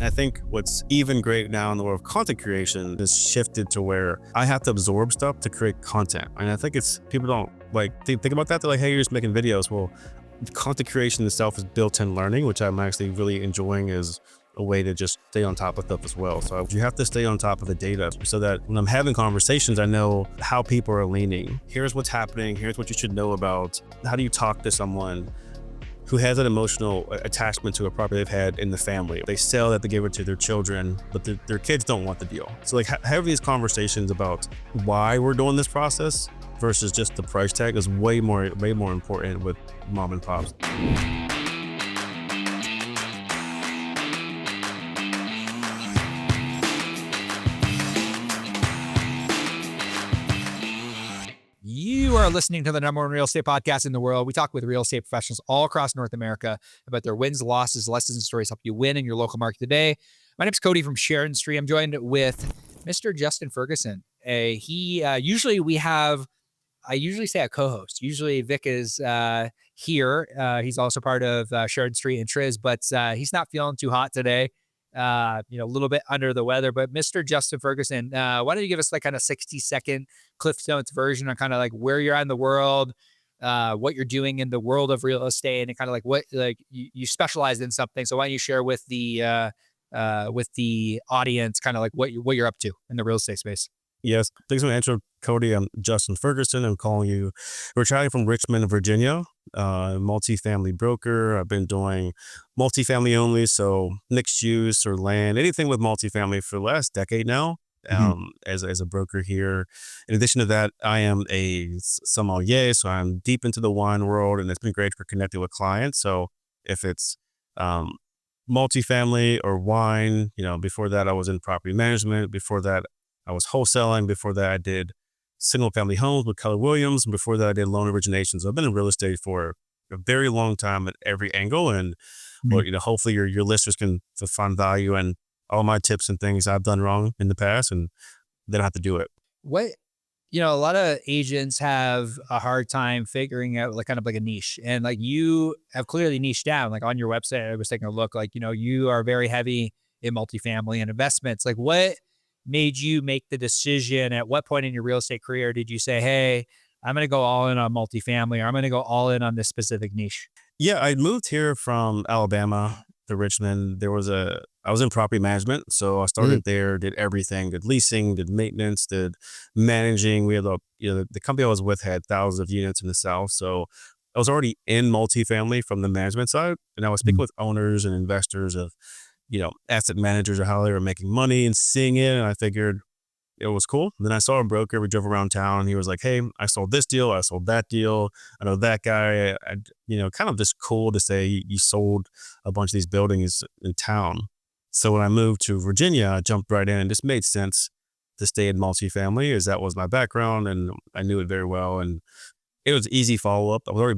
I think what's even great now in the world of content creation is shifted to where I have to absorb stuff to create content. And I think it's people don't like think about that. They're like, hey, you're just making videos. Well, content creation itself is built-in learning, which I'm actually really enjoying as a way to just stay on top of stuff as well. So you have to stay on top of the data so that when I'm having conversations, I know how people are leaning. Here's what's happening. Here's what you should know about. How do you talk to someone who has an emotional attachment to a property they've had in the family? They sell that, they give it to their children, but their kids don't want the deal. So like having these conversations about why we're doing this process versus just the price tag is way more important with mom and pops. You are listening to the number one real estate podcast in the world. We talk with real estate professionals all across North America about their wins, losses, lessons, and stories help you win in your local market today. My name is Cody from Sheridan Street. I'm joined with Mr. Justin Ferguson. I usually say a co-host. Usually Vic is here. He's also part of Sheridan Street and Triz, but he's not feeling too hot today. A little bit under the weather, but Mr. Justin Ferguson, why don't you give us like kind of 60-second Cliff Notes version on kind of like where you're at in the world, what you're doing in the world of real estate, and kind of like what like you specialize in something. So why don't you share with the audience kind of like what you're up to in the real estate space? Yes, thanks for the intro, Cody. I'm Justin Ferguson. I'm calling you. We're chatting from Richmond, Virginia. Multifamily broker. I've been doing multifamily only, so mixed use or land, anything with multifamily for the last decade now. As a broker here. In addition to that, I am a sommelier, so I'm deep into the wine world, and it's been great for connecting with clients. So if it's multifamily or wine, before that I was in property management. Before that I was wholesaling. Before that I did single family homes with Keller Williams. And before that I did loan origination. So I've been in real estate for a very long time at every angle. And hopefully your listeners can find value in all my tips and things I've done wrong in the past, and they don't have to do it. A lot of agents have a hard time figuring out like kind of like a niche, and like you have clearly niched down. Like on your website, I was taking a look, like, you are very heavy in multifamily and investments. Like what made you make the decision? At what point in your real estate career did you say, hey, I'm going to go all in on multifamily, or I'm going to go all in on this specific niche? Yeah, I moved here from Alabama to Richmond. I was in property management. So I started there, did everything, did leasing, did maintenance, did managing. We had the company I was with had thousands of units in the South. So I was already in multifamily from the management side. And I was speaking with owners and investors of, asset managers or how they were making money and seeing it. And I figured it was cool. And then I saw a broker. We drove around town and he was like, hey, I sold this deal. I sold that deal. I know that guy. Kind of just cool to say you sold a bunch of these buildings in town. So when I moved to Virginia, I jumped right in, and this made sense to stay in multifamily as that was my background and I knew it very well. And it was easy follow-up. I was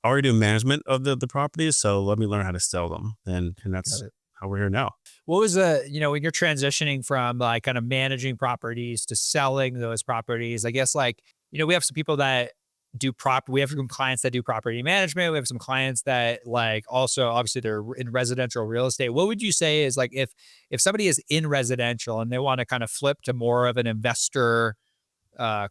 already doing management of the properties. So let me learn how to sell them. And that's how we're here now. What was when you're transitioning from like kind of managing properties to selling those properties? I guess we have some people that we have some clients that do property management. We have some clients that like also obviously they're in residential real estate. What would you say is like if somebody is in residential and they want to kind of flip to more of an investor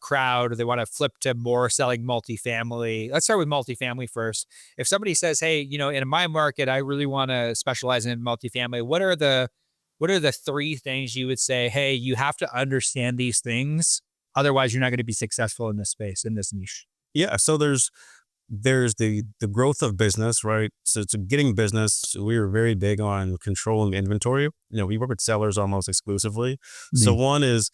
crowd, or they want to flip to more selling multifamily? Let's start with multifamily first. If somebody says, hey, in my market, I really want to specialize in multifamily, what are the three things you would say, hey, you have to understand these things, otherwise you're not going to be successful in this space, in this niche? Yeah. So there's the growth of business, right? So it's getting business. We were very big on controlling inventory. We work with sellers almost exclusively. So one is,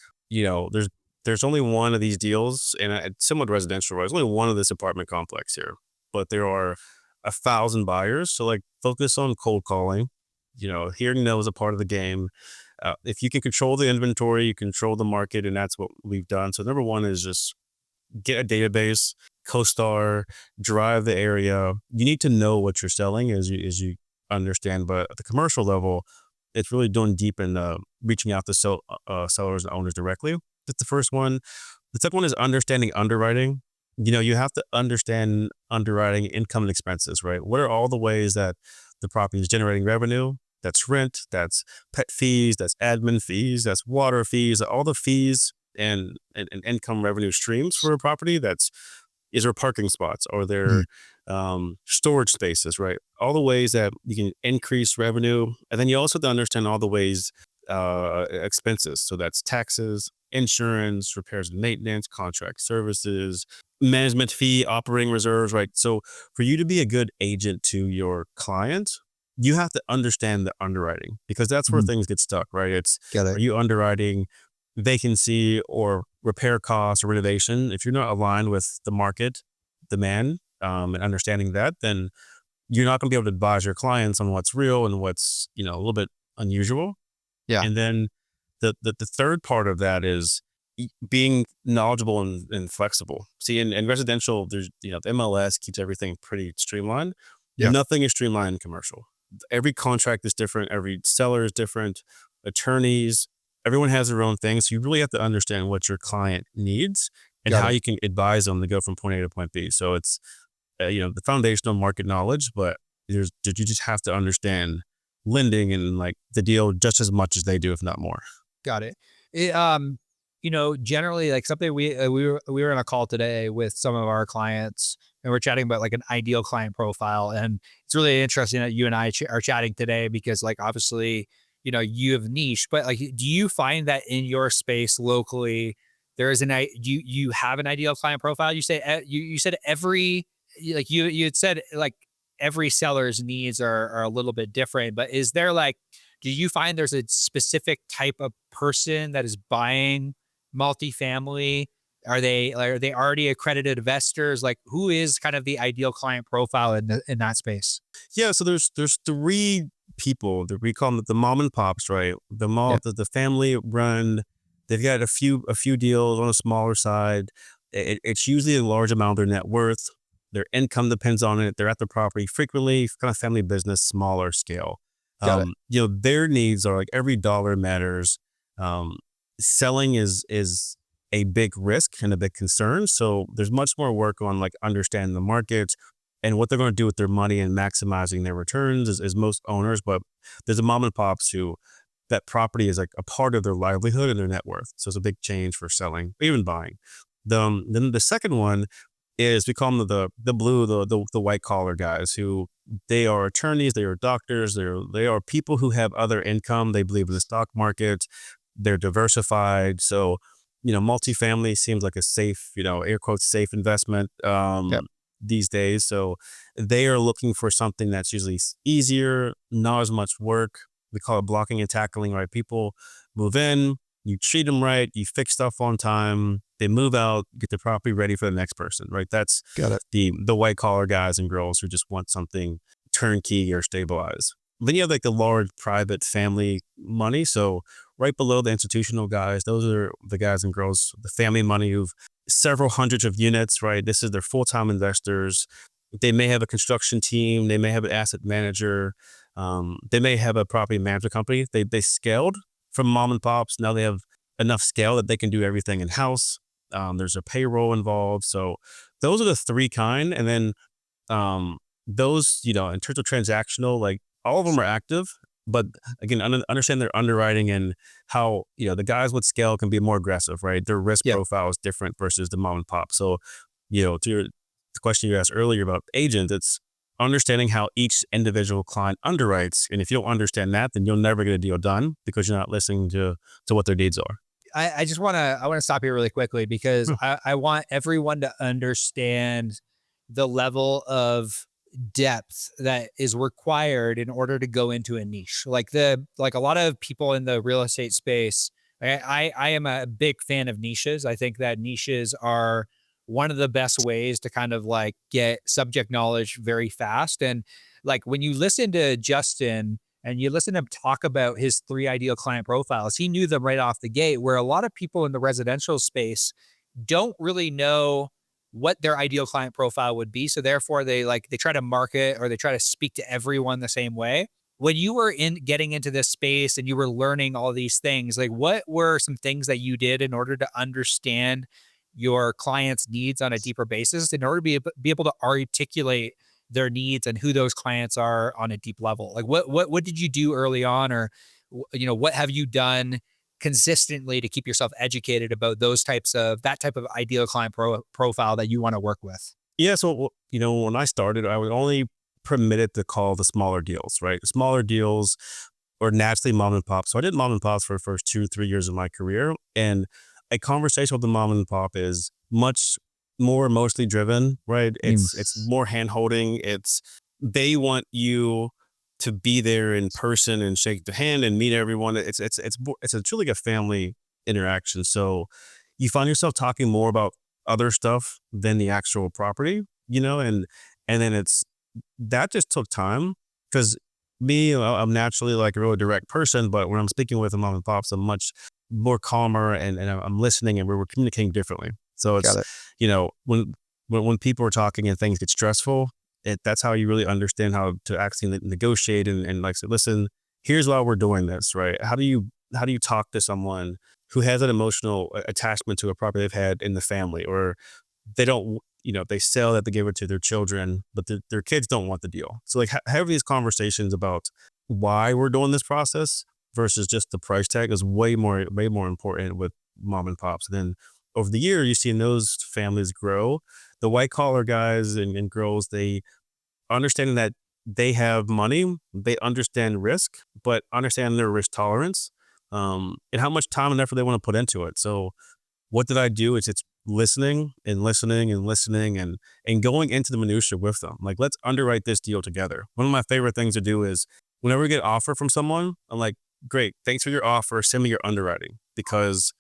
there's only one of these deals, and similar to residential, right? There's only one of this apartment complex here, but there are 1,000 buyers. So like focus on cold calling, hearing no is a part of the game. If you can control the inventory, you control the market, and that's what we've done. So number one is just get a database, CoStar, drive the area. You need to know what you're selling as you understand, but at the commercial level, it's really doing deep in reaching out to sellers and owners directly. That's the first one. The second one is understanding underwriting. You have to understand underwriting income and expenses, right? What are all the ways that the property is generating revenue? That's rent, that's pet fees, that's admin fees, that's water fees, all the fees and income revenue streams for a property. That's is there parking spots? Are Mhm. there storage spaces? Right, all the ways that you can increase revenue, and then you also have to understand all the ways expenses. So that's taxes, insurance, repairs and maintenance, contract services, management fee, operating reserves. Right. So for you to be a good agent to your client, you have to understand the underwriting because that's where Mhm. things get stuck. Right. It's Got are it. you underwriting vacancy or repair costs or renovation? If you're not aligned with the market demand and understanding that, then you're not going to be able to advise your clients on what's real and what's a little bit unusual. Yeah. And then the third part of that is being knowledgeable and flexible. See, in residential, there's the MLS keeps everything pretty streamlined. Yeah. Nothing is streamlined in commercial. Every contract is different. Every seller is different. Attorneys, everyone has their own thing. So you really have to understand what your client needs and Got how it. you can advise them to go from point A to point B. So it's the foundational market knowledge, but you just have to understand lending and like the deal just as much as they do, if not more. Got it. It, generally, like something we were on a call today with some of our clients, and we're chatting about like an ideal client profile, and it's really interesting that you and I are chatting today because, like, obviously, you have niche, but like, do you find that in your space locally, there is you have an ideal client profile? You say you said like you had said like every seller's needs are a little bit different, but is there like do you find there's a specific type of person that is buying multifamily? Are they already accredited investors? Like who is kind of the ideal client profile in that space? Yeah, so there's three people that we call them the mom and pops, right? Yeah, The family run. They've got a few deals on a smaller side. It's usually a large amount of their net worth. Their income depends on it. They're at the property frequently, kind of family business, smaller scale. got it. Their needs are like every dollar matters. Um, Selling is a big risk and a big concern. So there's much more work on like understanding the market and what they're going to do with their money and maximizing their returns as most owners. But there's a mom and pops who that property is like a part of their livelihood and their net worth. So it's a big change for selling, even buying. Then the second one is we call them the blue, the white collar guys who they are attorneys, they are doctors, they are people who have other income. They believe in the stock market. They're diversified. So, multifamily seems like a safe, air quotes, safe investment Yeah, these days. So they are looking for something that's usually easier, not as much work. We call it blocking and tackling, right? People move in, you treat them right, you fix stuff on time, they move out, get the property ready for the next person, right? That's got it. the white collar guys and girls who just want something turnkey or stabilized. Then you have like the large private family money. So right below the institutional guys, those are the guys and girls, the family money who've several hundreds of units, right? This is their full-time investors. They may have a construction team. They may have an asset manager. They may have a property management company. They scaled from mom and pops. Now they have enough scale that they can do everything in house. There's a payroll involved. So those are the three kind. And then um, those, in terms of transactional, like all of them are active, but again, understand their underwriting and how, the guys with scale can be more aggressive, right? Their risk Yeah. profile is different versus the mom and pop. So, to the question you asked earlier about agent, it's understanding how each individual client underwrites. And if you don't understand that, then you'll never get a deal done because you're not listening to what their needs are. I want to stop here really quickly because Hmm. I want everyone to understand the level of depth that is required in order to go into a niche. Like a lot of people in the real estate space, I am a big fan of niches. I think that niches are one of the best ways to kind of like get subject knowledge very fast. And like when you listen to Justin and you listen to him talk about his three ideal client profiles, he knew them right off the gate, where a lot of people in the residential space don't really know what their ideal client profile would be. So therefore they try to market or they try to speak to everyone the same way. When you were in getting into this space and you were learning all these things, like what were some things that you did in order to understand your client's needs on a deeper basis in order to be able to articulate their needs and who those clients are on a deep level? Like what did you do early on, or what have you done consistently to keep yourself educated about that type of ideal client profile that you want to work with? Yeah. So, when I started, I was only permitted to call the smaller deals, right? Smaller deals or naturally mom and pop. So I did mom and pops for the first 2, 3 years of my career. And a conversation with the mom and pop is much more emotionally driven, right? Mm. It's more hand holding. They want you to be there in person and shake the hand and meet everyone. It's a truly a family interaction. So you find yourself talking more about other stuff than the actual property, and then that just took time because me, I'm naturally like a really direct person, but when I'm speaking with a mom and pops, I'm much more calmer and I'm listening and we're communicating differently. So Got it's, it. when people are talking and things get stressful, that's how you really understand how to actually negotiate and like say, listen, here's why we're doing this, right? How do you talk to someone who has an emotional attachment to a property they've had in the family, or they don't, they sell that, they give it to their children, but their kids don't want the deal. So like have these conversations about why we're doing this process versus just the price tag is way more important with mom and pops. And then over the year, you've seen those families grow. The white collar guys and girls, they understanding that they have money, they understand risk, but understand their risk tolerance, and how much time and effort they want to put into it. So what did I do? It's listening and listening and listening and going into the minutia with them. Like, let's underwrite this deal together. One of my favorite things to do is whenever we get an offer from someone, I'm like, great, thanks for your offer. Send me your underwriting, because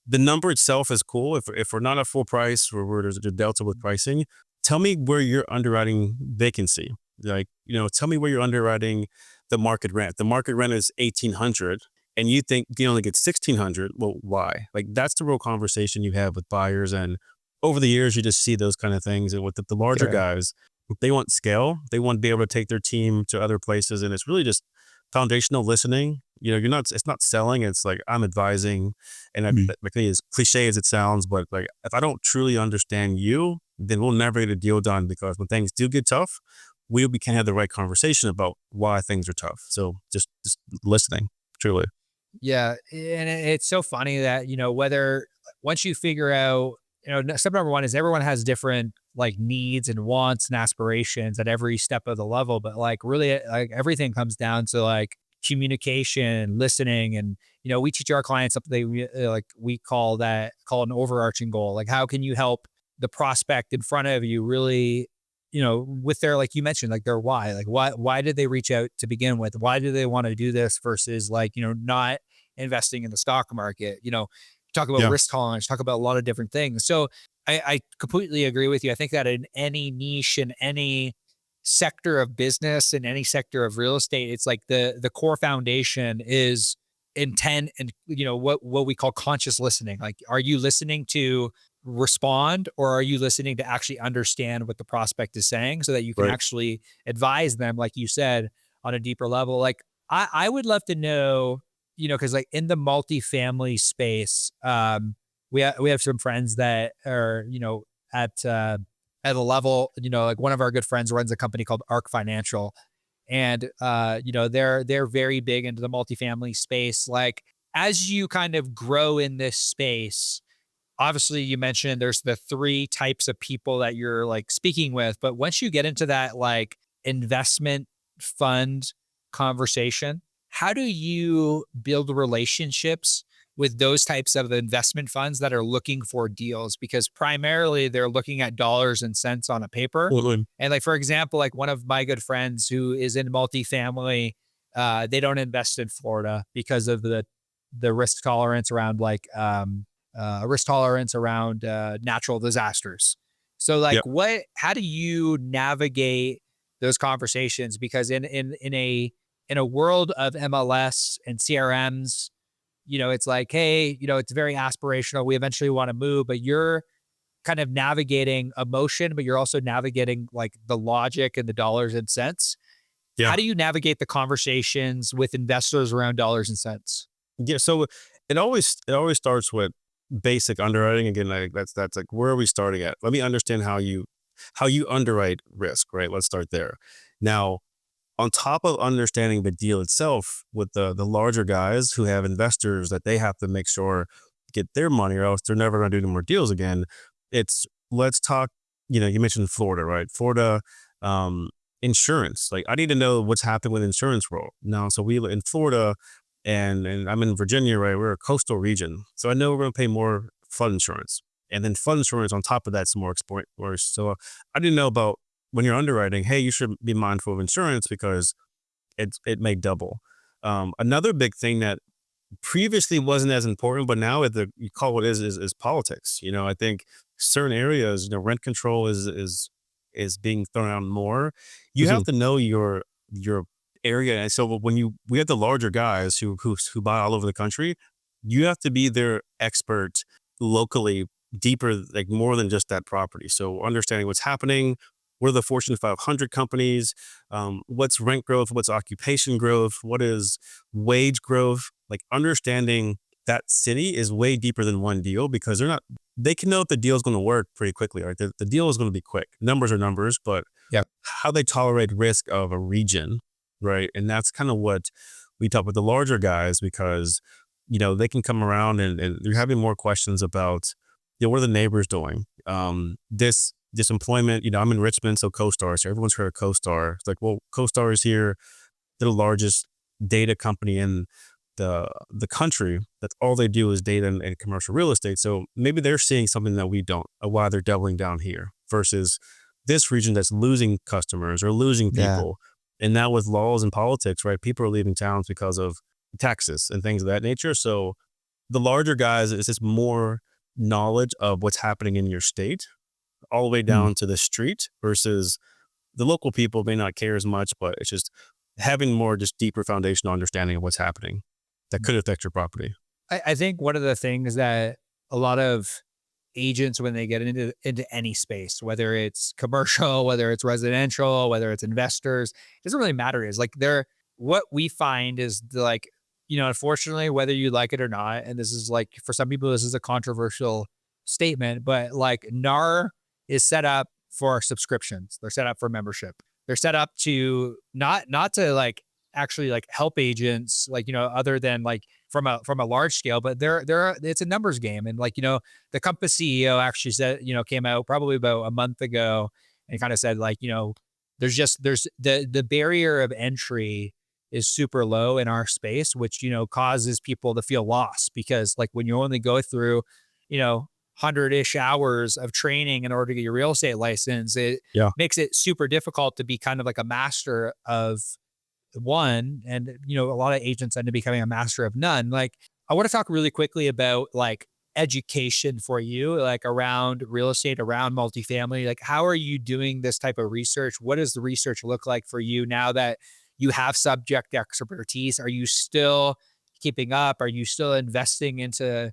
the number itself is cool. If we're not at full price or where there's a delta with pricing, tell me where you're underwriting vacancy. Like, tell me where you're underwriting the market rent. The market rent is 1,800 and you think you only get 1,600. Well, why? Like, that's the real conversation you have with buyers. And over the years, you just see those kind of things. And with the larger Yeah. guys, they want scale. They want to be able to take their team to other places. And it's really just foundational listening. It's not selling. It's like I'm advising. And Mm. like, as cliche as it sounds, but like if I don't truly understand you, then we'll never get a deal done, because when things do get tough, we can have the right conversation about why things are tough. So just listening, truly. Yeah, and it's so funny that, whether once you figure out, step number one is everyone has different like needs and wants and aspirations at every step of the level, but like really like everything comes down to like communication, listening, and we teach our clients something we call an overarching goal. Like how can you help the prospect in front of you really, with their, like you mentioned, like their why, like why did they reach out to begin with? Why do they want to do this versus like, not investing in the stock market? Talk about Yeah. risk tolerance, talk about a lot of different things. So I completely agree with you. I think that in any niche, in any sector of business, in any sector of real estate, it's like the core foundation is intent and what we call conscious listening. Like, are you listening to respond, or are you listening to actually understand what the prospect is saying so that you can Right. actually advise them, like you said, on a deeper level? Like I would love to know, because like in the multifamily space, we have some friends that are, at a level, like one of our good friends runs a company called Arc Financial, and they're very big into the multifamily space. Like as you kind of grow in this space, obviously you mentioned there's the three types of people that you're like speaking with, but once you get into that like investment fund conversation, how do you build relationships with those types of investment funds that are looking for deals? Because primarily they're looking at dollars and cents on a paper. Absolutely. And like, for example, like one of my good friends who is in multifamily, they don't invest in Florida because of the risk tolerance around natural disasters. So like Yep. how do you navigate those conversations? Because in a world of MLS and CRMs, it's like, hey, it's very aspirational. We eventually want to move, but you're kind of navigating emotion, but you're also navigating like the logic and the dollars and cents. Yeah. How do you navigate the conversations with investors around dollars and cents? Yeah. So it always starts with basic underwriting. Again, like that's like, where are we starting at? Let me understand how you how you underwrite risk, right? Let's start there. Now, on top of understanding the deal itself with the larger guys who have investors that they have to make sure get their money or else they're never going to do any more deals again. It's let's talk, you mentioned Florida, right? Florida, um, insurance. Like I need to know what's happened with insurance role now. So we live in Florida and I'm in Virginia, right? We're a coastal region. So I know we're going to pay more flood insurance. And then flood insurance on top of that's more expensive. So I didn't know about when you're underwriting, hey, you should be mindful of insurance because it may double. Another big thing that previously wasn't as important, but now you call what is politics. I think certain areas, rent control is being thrown out more. You have Mhm. to know your area, and so when we have the larger guys who buy all over the country, you have to be their expert locally, deeper, like more than just that property. So understanding what's happening, what are the Fortune 500 companies, what's rent growth, what's occupation growth, what is wage growth, like understanding that city is way deeper than one deal because they can know if the deal is going to work pretty quickly, right? The deal is going to be quick. Numbers are numbers, but Yeah. how they tolerate risk of a region, right? And that's kind of what we talk with the larger guys because, they can come around and they're having more questions about, what are the neighbors doing? This employment, I'm in Richmond, so CoStar. So everyone's heard of CoStar. It's like, well, CoStar is here. They're the largest data company in the country. That's all they do is data and commercial real estate. So maybe they're seeing something that we don't, why they're doubling down here versus this region that's losing customers or losing Yeah. people. And now with laws and politics, right? People are leaving towns because of taxes and things of that nature. So the larger guys, it's just more knowledge of what's happening in your state all the way Mm. down to the street versus the local people may not care as much, but it's just having more just deeper foundational understanding of what's happening that could affect your property. I think one of the things that a lot of agents, when they get into any space, whether it's commercial, whether it's residential, whether it's investors, it doesn't really matter. Is like they're what we find is like, unfortunately, whether you like it or not, and this is like for some people, this is a controversial statement, but like NAR is set up for subscriptions. They're set up for membership. They're set up to not to like actually like help agents, like, other than like from a large scale, but they're it's a numbers game. And like, the Compass CEO actually said, came out probably about a month ago and kind of said like, there's the barrier of entry is super low in our space, which, causes people to feel lost because like when you only go through, 100-ish hours of training in order to get your real estate license, it Yeah. makes it super difficult to be kind of like a master of one. And, a lot of agents end up becoming a master of none. Like, I want to talk really quickly about like education for you, like around real estate, around multifamily. Like, how are you doing this type of research? What does the research look like for you now that you have subject expertise? Are you still keeping up? Are you still investing into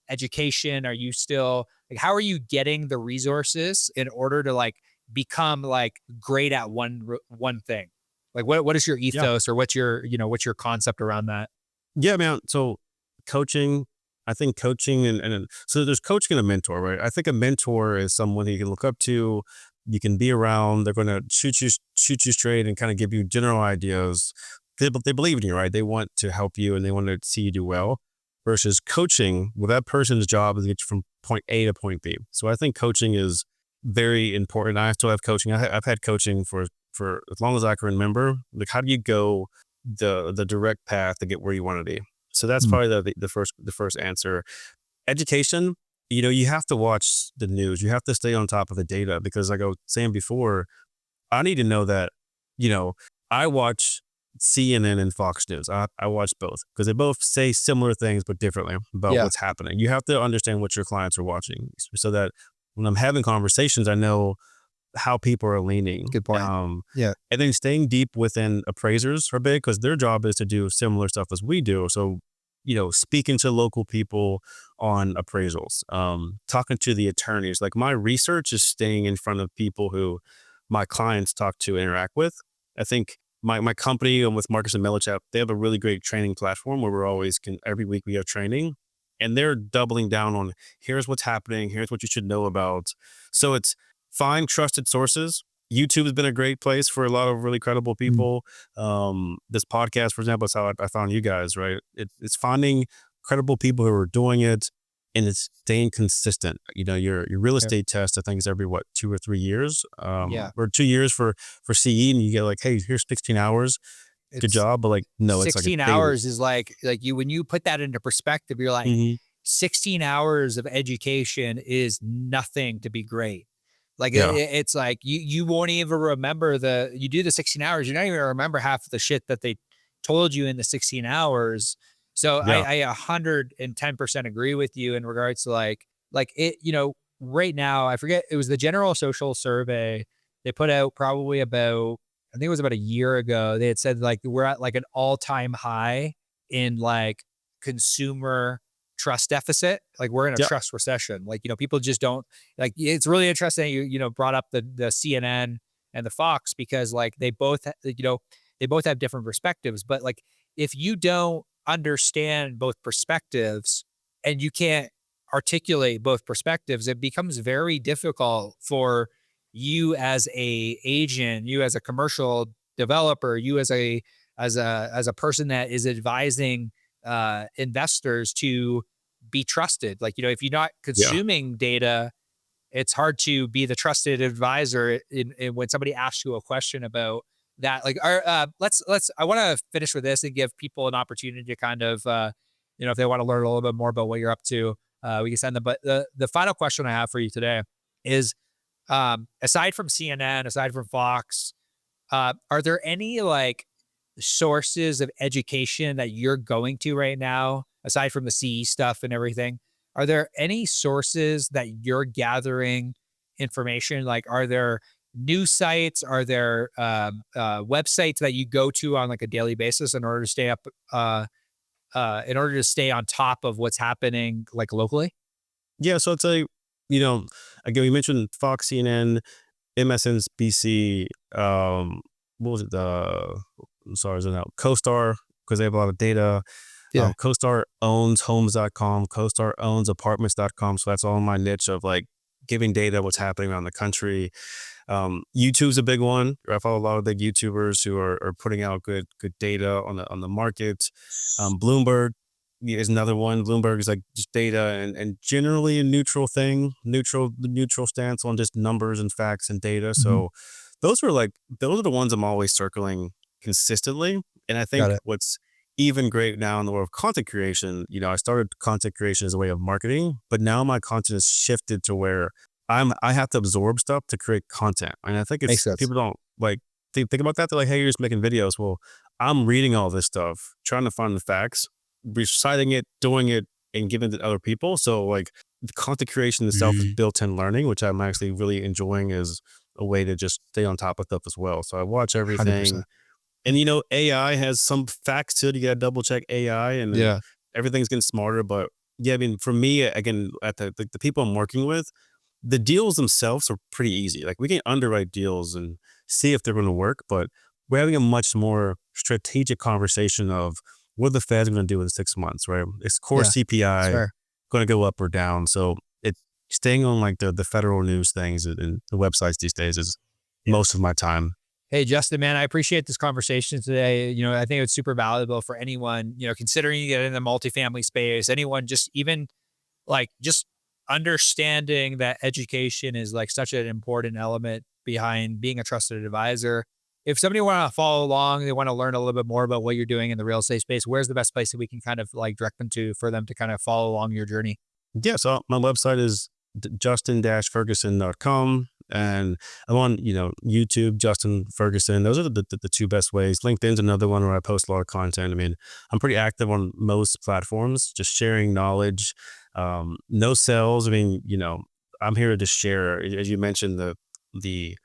education? Are you still like, how are you getting the resources in order to like become like great at one thing? Like what is your Yeah. ethos or what's your concept around that? Yeah, man. So coaching, I think coaching and so there's coaching and a mentor, right? I think a mentor is someone who you can look up to, you can be around. They're going to shoot you straight and kind of give you general ideas. They believe in you, right? They want to help you and they want to see you do well. Versus coaching, well, that person's job is to get you from point A to point B. So I think coaching is very important. I still have coaching. I've had coaching for as long as I can remember. Like, how do you go the direct path to get where you want to be? So that's Mm. probably the first answer. Education, you have to watch the news. You have to stay on top of the data because like I was saying before, I need to know that, you know, I watch CNN and Fox News. I watch both because they both say similar things but differently about Yeah, what's happening. You have to understand what your clients are watching so that when I'm having conversations, I know how people are leaning. good point. Yeah. And then staying deep within appraisers are big because their job is to do similar stuff as we do. So, speaking to local people on appraisals, talking to the attorneys, like my research is staying in front of people who my clients talk to interact with. I think my company and with Marcus and Millichap, they have a really great training platform where we're always every week we have training and they're doubling down on here's what's happening. Here's what you should know about. So find trusted sources. YouTube has been a great place for a lot of really credible Mm. people. This podcast, for example, is how I found you guys, right? It's finding credible people who are doing it, and it's staying consistent. Your real Yeah. estate test, I think, is every, what, 2 or 3 years, Yeah. or 2 years for CE, and you get like, hey, here's 16 hours, good It's job. But like, no, it's like a 16 daily. hours is like you when you put that into perspective, you're like Hmm. 16 hours of education is nothing to be great. Like Yeah, it's like you won't even remember you do the 16 hours, you're not even gonna remember half the shit that they told you in the 16 hours. So yeah, I 110% agree with you in regards to like it, right now, I forget, it was the General Social Survey. They put out probably about, I think it was about a year ago. They had said like we're at like an all-time high in like consumer trust deficit. Like we're in a yeah, trust recession. Like, people just don't like, it's really interesting that you brought up the CNN and the Fox, because like they both have different perspectives. But like if you don't understand both perspectives and you can't articulate both perspectives, it becomes very difficult for you as a agent, you as a commercial developer, you as a person that is advising investors to be trusted. Like, if you're not yeah. consuming data, it's hard to be the trusted advisor in when somebody asks you a question about that. Like, I want to finish with this and give people an opportunity to kind of, if they want to learn a little bit more about what you're up to, we can send them. But the final question I have for you today is, aside from CNN, aside from Fox, are there any like sources of education that you're going to right now, aside from the CE stuff and everything? Are there any sources that you're gathering information? Like, are there news sites? Are there websites that you go to on like a daily basis in order to stay up, in order to stay on top of what's happening like locally? Yeah, so I'd say, you know, again, we mentioned Fox, CNN, MSNBC, what was it? I'm sorry, is it now CoStar, because they have a lot of data. Yeah. CoStar owns homes.com, CoStar owns apartments.com. So that's all in my niche of like giving data, what's happening around the country. YouTube's a big one. I follow a lot of big YouTubers who are putting out good data on the market. Bloomberg is another one. Bloomberg is like just data and generally a neutral thing, neutral stance on just numbers and facts and data. Mhm. So those are the ones I'm always circling consistently. And I Got think it. what's even great now in the world of content creation, I started content creation as a way of marketing, but now my content is shifted to where I have to absorb stuff to create content. And I think Makes it's sense. people don't like think about that. They're like, hey, you're just making videos. Well, I'm reading all this stuff, trying to find the facts, reciting it, doing it, and giving it to other people. So like the content creation itself is Mm. built-in learning, which I'm actually really enjoying as a way to just stay on top of stuff as well. So I watch everything. 100%. And AI has some facts to it. You got to double check AI, and then Yeah. everything's getting smarter. But yeah, I mean, for me, again, at the people I'm working with, the deals themselves are pretty easy. Like we can underwrite deals and see if they're going to work, but we're having a much more strategic conversation of what the Fed's going to do in 6 months, right? Is core Yeah. It's CPI fair. going to go up or down? So it's staying on like the federal news things and the websites these days is Yeah. most of my time. Hey, Justin, man, I appreciate this conversation today. I think it's super valuable for anyone, considering you get in the multifamily space, anyone just even like just understanding that education is like such an important element behind being a trusted advisor. If somebody want to follow along, they want to learn a little bit more about what you're doing in the real estate space, where's the best place that we can kind of like direct them to for them to kind of follow along your journey? Yeah, so my website is justin-ferguson.com. And I'm on, YouTube, Justin Ferguson. Those are the two best ways. LinkedIn's another one where I post a lot of content. I mean, I'm pretty active on most platforms, just sharing knowledge. No sales. I mean, I'm here to just share, as you mentioned, the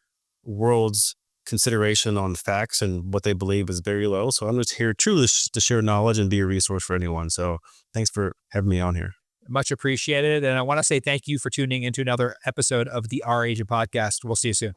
world's consideration on facts and what they believe is very low. So I'm just here truly to share knowledge and be a resource for anyone. So thanks for having me on here. Much appreciated. And I want to say thank you for tuning into another episode of the Our Agent Podcast. We'll see you soon.